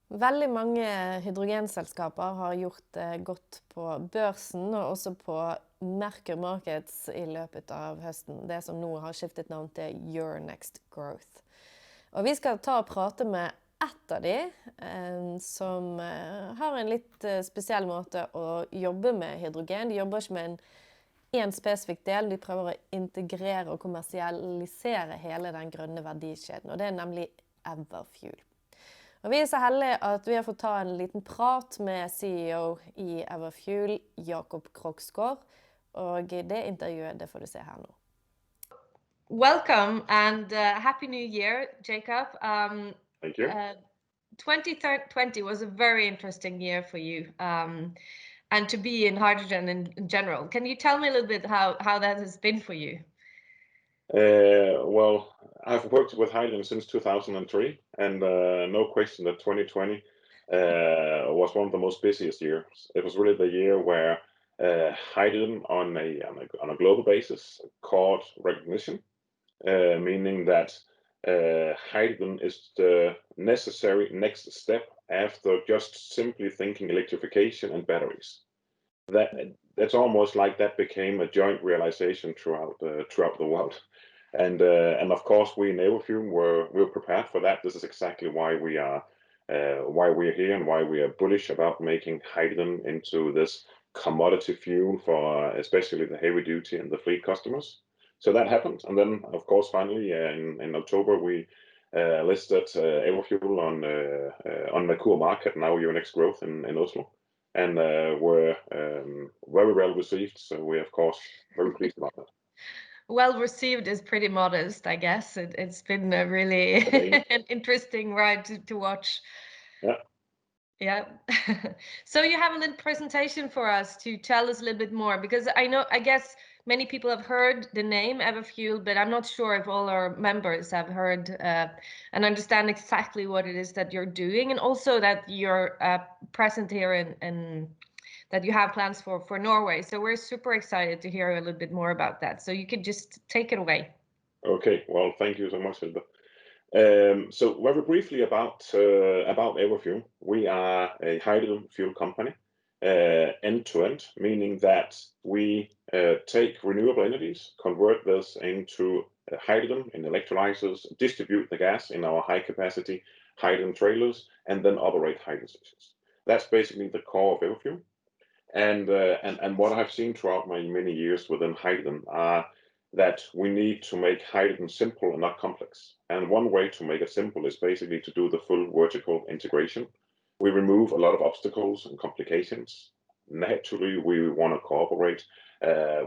Veldig mange hydrogenselskaper har gjort det godt på børsen og også på Merkur Markets i løpet av høsten. Det som nå har skiftet navn til Your Next Growth. Og vi skal ta og prate med ett av de som har en litt spesiell måte å jobbe med hydrogen. De jobber ikke med en spesifikk del, de prøver å integrere og kommersialisere hele den grønne verdikjeden. Og det er nemlig Everfuel. Og vi er så heldige at vi har fått ta en liten prat med CEO i Everfuel, Krogsgaard, og det intervjuet det får du se her nå. Welcome and Happy New Year, Jacob. Thank you. 2020 was a very interesting year for you and to be in hydrogen in general. Can you tell me a little bit how that has been for you? Well, I've worked with hydrogen since 2003, and no question that 2020 was one of the most busiest years. It was really the year where hydrogen on a global basis caught recognition, meaning that hydrogen is the necessary next step after just simply thinking electrification and batteries. That's almost like that became a joint realization throughout the world. And of course, we in Everfuel were prepared for that. This is exactly why we are here and why we are bullish about making hydrogen into this commodity fuel for especially the heavy duty and the fleet customers. So that happened, and then of course finally in October we listed Everfuel on Merkur Market, now Your Next Growth in Oslo, and were very well received. So we are of course very pleased about that. Well received is pretty modest, I guess. It's been a really an interesting ride to watch. Yeah. Yeah. So you have a little presentation for us to tell us a little bit more, because I guess many people have heard the name Everfuel, but I'm not sure if all our members have heard and understand exactly what it is that you're doing, and also that you're present here and that you have plans for Norway. So we're super excited to hear a little bit more about that. So you could just take it away. Okay, well, thank you so much, Hilda. So very briefly about Everfuel. We are a hydrogen fuel company, end-to-end, meaning that we take renewable energies, convert this into hydrogen in electrolyzers, distribute the gas in our high-capacity hydrogen trailers, and then operate hydrogen stations. That's basically the core of Everfuel. And what I've seen throughout my many years within hydrogen are that we need to make hydrogen simple and not complex. And one way to make it simple is basically to do the full vertical integration. We remove a lot of obstacles and complications. Naturally, we want to cooperate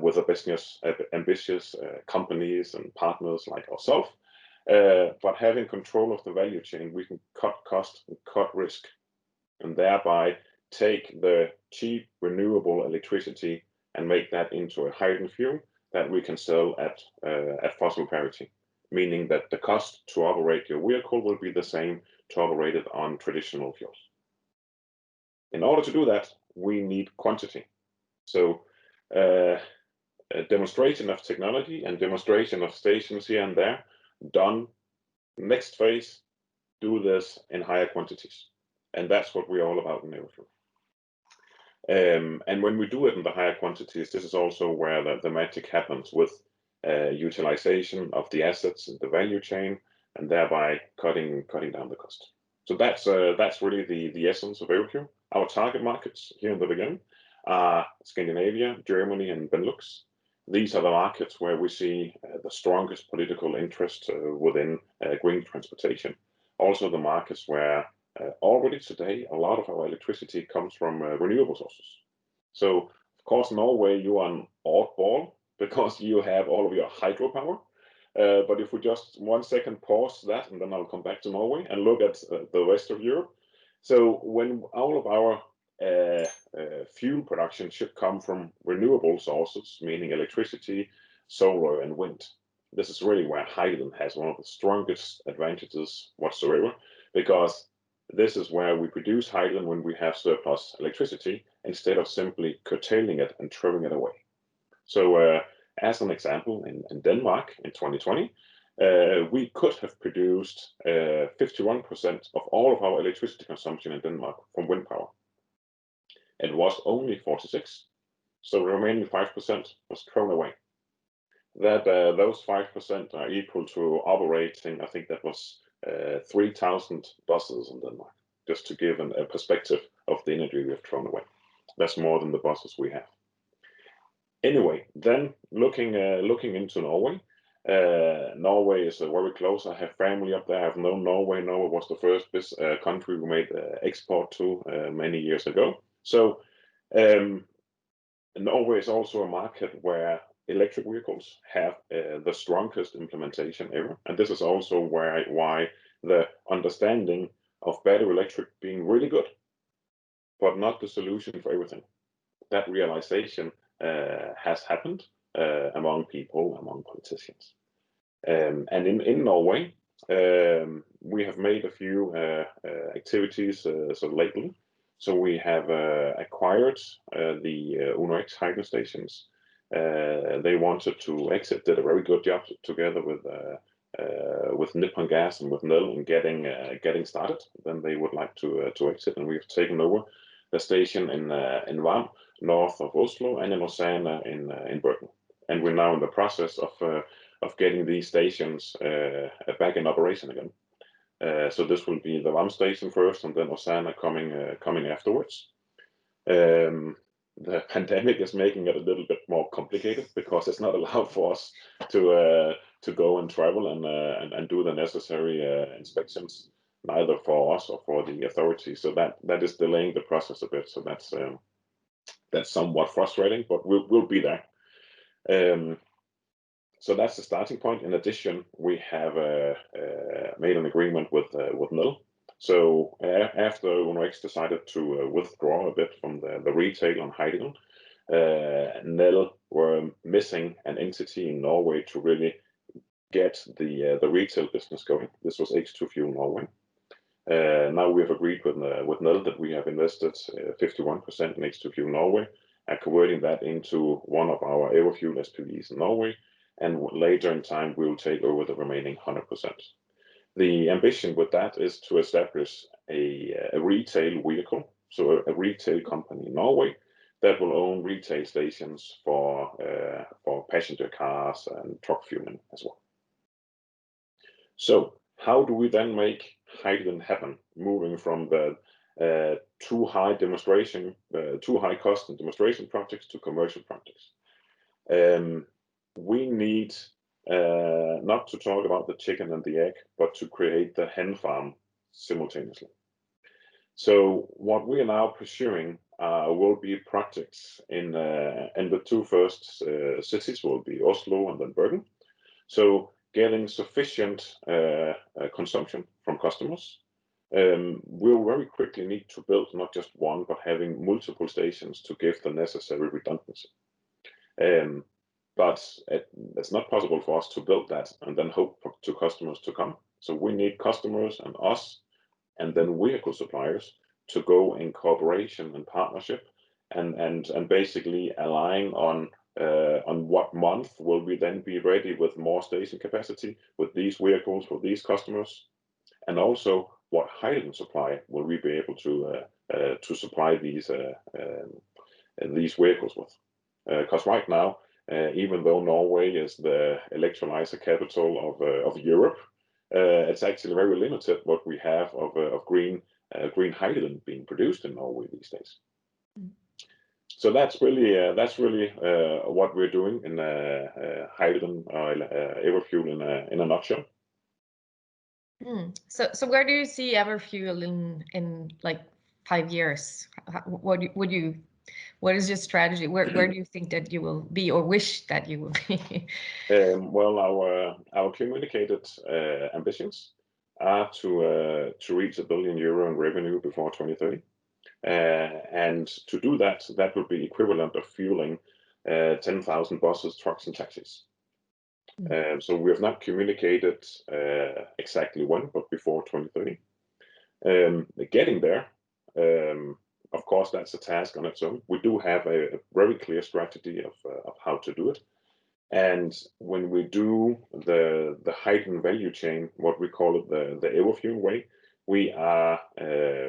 with ambitious companies and partners like ourselves. But having control of the value chain, we can cut cost and cut risk, and thereby take the cheap renewable electricity and make that into a hydrogen fuel that we can sell at fossil parity, meaning that the cost to operate your vehicle will be the same to operate it on traditional fuels. In order to do that, we need quantity. So a demonstration of technology and demonstration of stations here and there done. Next phase, do this in higher quantities. And that's what we're all about in Everfuel. And when we do it in the higher quantities, this is also where the magic happens with utilization of the assets in the value chain, and thereby cutting down the cost. So that's really the essence of Everfuel. Our target markets here in the beginning are Scandinavia, Germany, and Benelux. These are the markets where we see the strongest political interest within green transportation. Also the markets where already today, a lot of our electricity comes from renewable sources. So, of course, Norway, you are an oddball because you have all of your hydropower. But if we just 1 second pause that, and then I'll come back to Norway and look at the rest of Europe. So when all of our fuel production should come from renewable sources, meaning electricity, solar, and wind. This is really where hydrogen has one of the strongest advantages whatsoever, because this is where we produce hydrogen when we have surplus electricity, instead of simply curtailing it and throwing it away. So as an example, in Denmark in 2020, we could have produced 51% of all of our electricity consumption in Denmark from wind power. It was only 46%, so the remaining 5% was thrown away. That those 5% are equal to operating, I think that was 3,000 buses in Denmark, just to give a perspective of the energy we have thrown away. That's more than the buses we have. Anyway, then looking into Norway. Norway is very close. I have family up there. I have known Norway. Norway was the first country we made export to many years ago. So Norway is also a market where electric vehicles have the strongest implementation ever, and this is also why the understanding of battery electric being really good, but not the solution for everything. That realization has happened among people, among politicians. And in Norway, we have made a few activities lately. So we have acquired the UNO-X hydrogen stations. They wanted to exit, did a very good job together with Nippon Gas and with Nel in getting started. Then they would like to exit, and we've taken over the station in Varm, north of Oslo, and in Lausanne in Bergen. And we're now in the process of getting these stations back in operation again. So this will be the Varm station first, and then Lausanne coming afterwards. The pandemic is making it a little bit more complicated because it's not allowed for us to go and travel and do the necessary inspections, neither for us or for the authorities. So that is delaying the process a bit. So that's somewhat frustrating, but we'll be there. So that's the starting point. In addition, we have made an agreement with Nel. So after UNO-X decided to withdraw a bit from the retail on hydrogen, Nel were missing an entity in Norway to really get the retail business going. This was H2 Fuel Norway. Now we have agreed with Nel that we have invested 51% in H2 Fuel Norway, and converting that into one of our Everfuel SPVs in Norway. And later in time, we will take over the remaining 100%. The ambition with that is to establish a retail vehicle, so a retail company in Norway that will own retail stations for passenger cars and truck fueling as well. So how do we then make hydrogen happen, moving from the too high cost and demonstration projects to commercial projects? We need not to talk about the chicken and the egg, but to create the hen farm simultaneously. So what we are now pursuing will be projects in the two first cities will be Oslo and then Bergen. So getting sufficient consumption from customers. We'll very quickly need to build not just one, but having multiple stations to give the necessary redundancy. But it's not possible for us to build that and then hope to customers to come. So we need customers and us, and then vehicle suppliers to go in cooperation and partnership, and basically align on what month will we then be ready with more station capacity with these vehicles for these customers, and also what hydrogen supply will we be able to supply these vehicles with. Because right now, even though Norway is the electrolyzer capital of Europe, it's actually very limited what we have of green hydrogen being produced in Norway these days. So that's really what we're doing in hydrogen Everfuel in a nutshell. So where do you see Everfuel in like 5 years? What is your strategy? Where do you think that you will be, or wish that you will be? Well, our communicated ambitions are to reach €1 billion in revenue before 2030, and to do that would be equivalent of fueling 10,000 buses, trucks, and taxis. So we have not communicated exactly when, but before 2030. Getting there. Of course, that's a task on its own. We do have a very clear strategy of how to do it. And when we do the hydrogen value chain, what we call it the Everfuel way, we are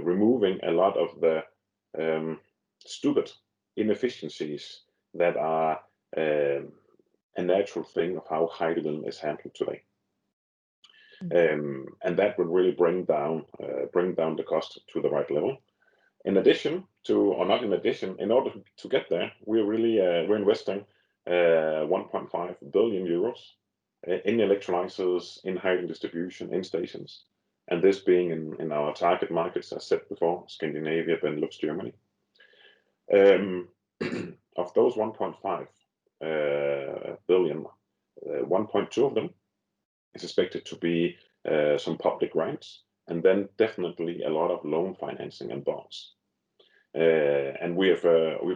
removing a lot of the stupid inefficiencies that are a natural thing of how hydrogen is handled today. And that would really bring down the cost to the right level. In addition to, or not in addition, in order to get there, we're investing 1.5 billion euros in electrolyzers, in hydrogen distribution, in stations, and this being in our target markets, as said before, Scandinavia, Benelux, Germany. Of those 1.5 billion, 1.2 of them is expected to be some public grants, and then definitely a lot of loan financing and bonds. And we've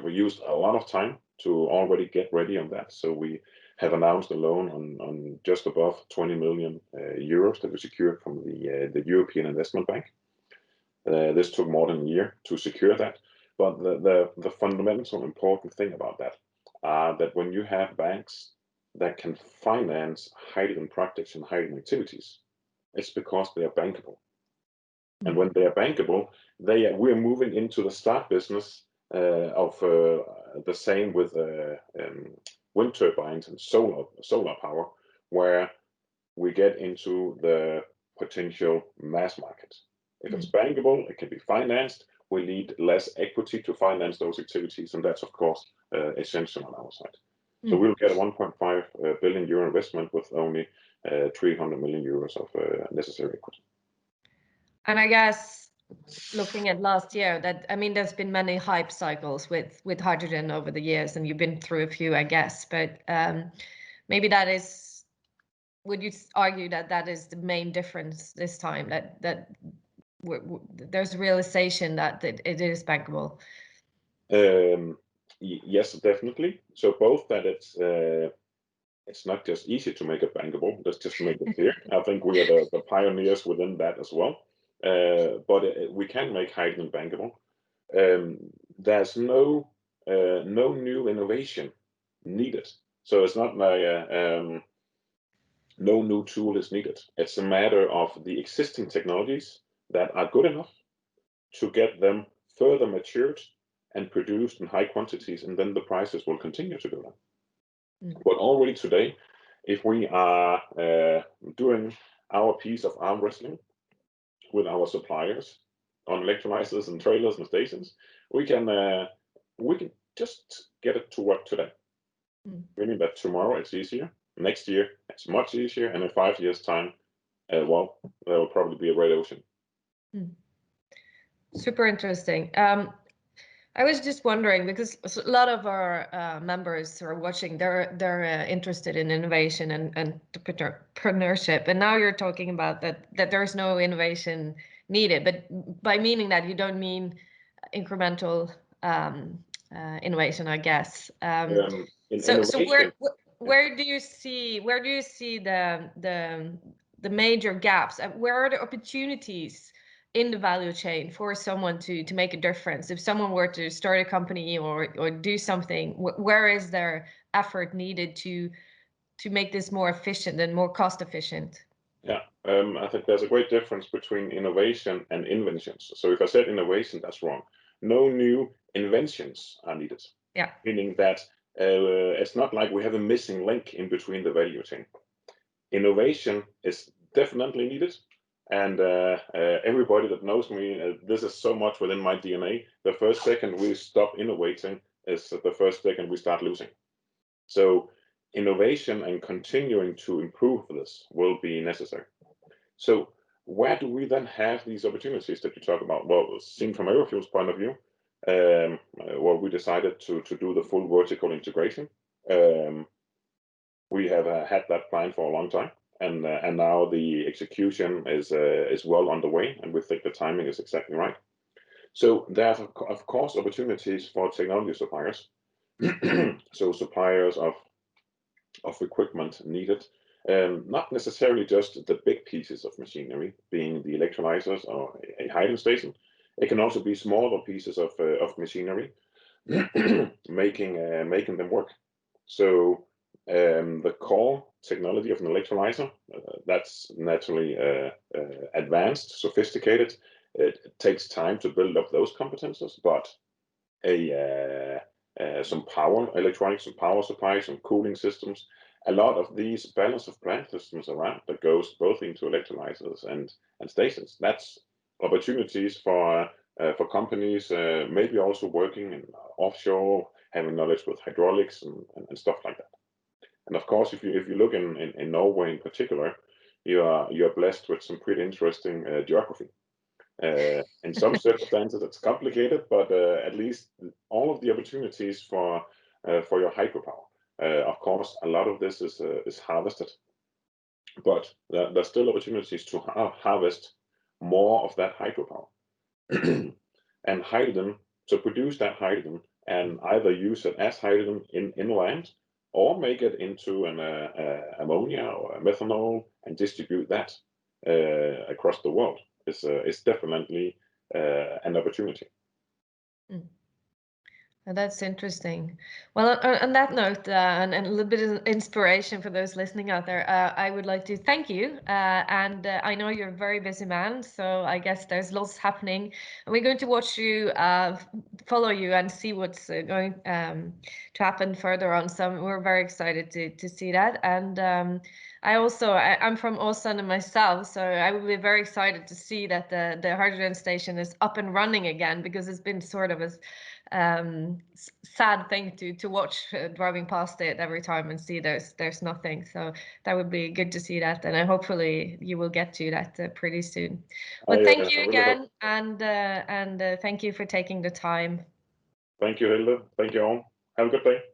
used a lot of time to already get ready on that. So we have announced a loan on just above 20 million euros that we secured from the European Investment Bank. This took more than a year to secure that. But the fundamental important thing about that are that when you have banks that can finance hydrogen projects and hydrogen activities, it's because they are bankable. And when they are bankable, we're moving into the start business of the same with wind turbines and solar power, where we get into the potential mass market. If it's bankable, it can be financed. We need less equity to finance those activities, and that's of course essential on our side. So we'll get a 1.5 billion euro investment with only 300 million euros of necessary equity. And I guess looking at last year, there's been many hype cycles with hydrogen over the years, and you've been through a few, I guess. But maybe would you argue that is the main difference this time? That there's realization that it is bankable. Yes, definitely. So both that it's not just easy to make it bankable. Let's just make it clear. I think we are the pioneers within that as well. But we can make hydrogen bankable. There's no new innovation needed. So it's not like no new tool is needed. It's a matter of the existing technologies that are good enough to get them further matured and produced in high quantities, and then the prices will continue to go down. But already today, if we are doing our piece of arm wrestling with our suppliers on electrolyzers and trailers and stations, we can just get it to work today. Meaning that tomorrow it's easier, next year it's much easier, and in 5 years' time, there will probably be a red ocean. Super interesting. I was just wondering, because a lot of our members who are watching, they're interested in innovation and entrepreneurship, and now you're talking about that there's no innovation needed, but by meaning that you don't mean incremental innovation, I guess. So where do you see the major gaps? Where are the opportunities in the value chain for someone to make a difference? If someone were to start a company or do something, where is their effort needed to make this more efficient and more cost efficient? Yeah, I think there's a great difference between innovation and inventions. So if I said innovation, that's wrong. No new inventions are needed. Yeah. Meaning that it's not like we have a missing link in between the value chain. Innovation is definitely needed. And everybody that knows me, this is so much within my DNA. The first second we stop innovating is the first second we start losing. So innovation and continuing to improve this will be necessary. So where do we then have these opportunities that you talk about? Well, seen from Everfuel's point of view, we decided to do the full vertical integration. We have had that plan for a long time. And now the execution is well underway, and we think the timing is exactly right. So there are, of course, opportunities for technology suppliers. So suppliers of equipment needed, not necessarily just the big pieces of machinery, being the electrolyzers or a hydrogen station. It can also be smaller pieces of machinery, making them work. So the core technology of an electrolyzer, that's naturally advanced, sophisticated. It takes time to build up those competences, but some power electronics, some power supply, some cooling systems, a lot of these balance of plant systems around that goes both into electrolyzers and stations. That's opportunities for companies, maybe also working in offshore, having knowledge with hydraulics and stuff like that. And of course, if you look in Norway in particular, you are blessed with some pretty interesting geography. In some circumstances, it's complicated, but at least all of the opportunities for your hydropower. Of course, a lot of this is harvested, but there's still opportunities to harvest more of that hydropower and hydrogen, to produce that hydrogen and either use it as hydrogen inland or make it into an ammonia or methanol and distribute that across the world. Is definitely an opportunity. That's interesting. Well, on that note, and a little bit of inspiration for those listening out there, I would like to thank you. And I know you're a very busy man, so I guess there's lots happening. And we're going to watch you, follow you, and see what's going to happen further on. So we're very excited to see that. And I'm from Åsane myself, so I will be very excited to see that the hydrogen station is up and running again, because it's been sort of a sad thing to watch, driving past it every time and see there's nothing. So that would be good to see that, and hopefully you will get to that pretty soon. But thank you again, and thank you for taking the time. Thank you, Hilde. Thank you all. Have a good day.